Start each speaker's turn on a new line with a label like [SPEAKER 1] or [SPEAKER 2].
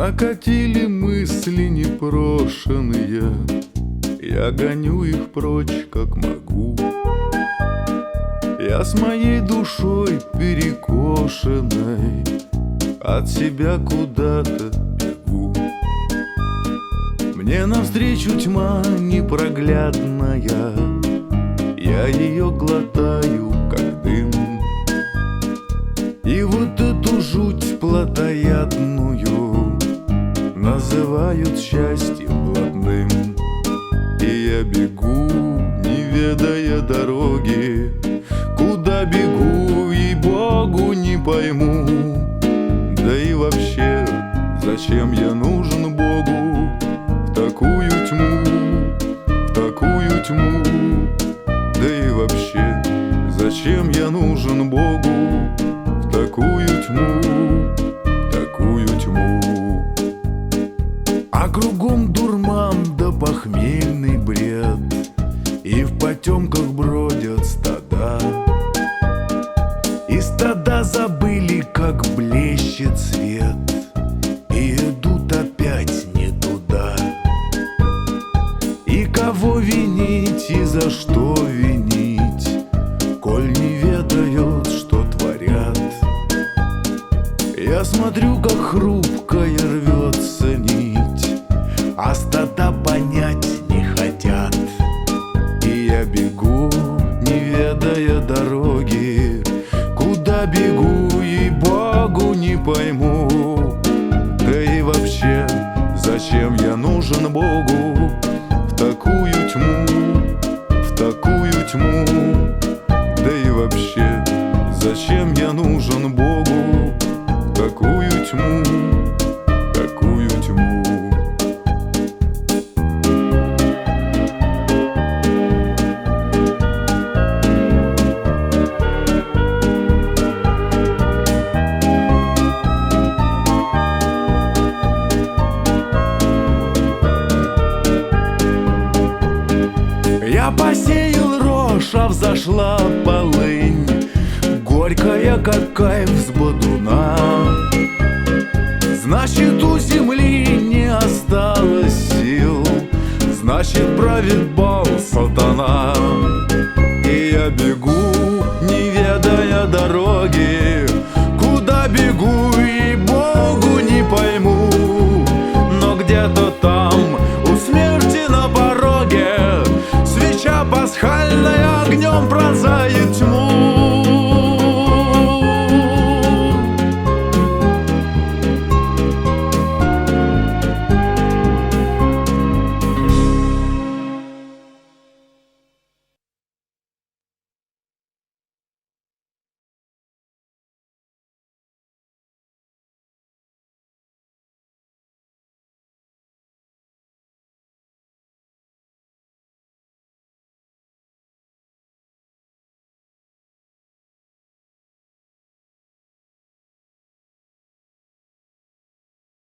[SPEAKER 1] Накатили мысли непрошеные, я гоню их прочь, как могу. Я с моей душой перекошенной от себя куда-то бегу. Мне навстречу тьма непроглядная, я ее глотаю, как дым. И вот эту жуть плотоядную называют счастьем блатным. И я бегу, не ведая дороги, куда бегу, ей-богу, не пойму. Да и вообще, зачем я нужен Богу в такую тьму, в такую тьму? Да и вообще, зачем я нужен Богу в такую тьму, в такую тьму? А кругом дурман да похмельный бред, и в потемках бродят стада. И стада забыли, как блещет свет, и идут опять не туда. И кого винить и за что винить, коль не ведают, что творят? Я смотрю, как хрупкая рвется нить, а стада понять не хотят. И я бегу, не ведая дороги, куда бегу, ей-богу, не пойму. Да и вообще, зачем я нужен Богу в такую тьму, в такую тьму? Да и вообще, зачем я нужен Богу в такую тьму, в такую тьму? Я посеял рожь, а взошла полынь, горькая, как кайф с бодуна. Значит, у земли не осталось сил, значит, правит бал сатана. И я бегу, не ведая дороги, куда бегу, ей-богу, не пойму. Но где-то там, у смерти на пороге, свеча пасхальная огнем пронзает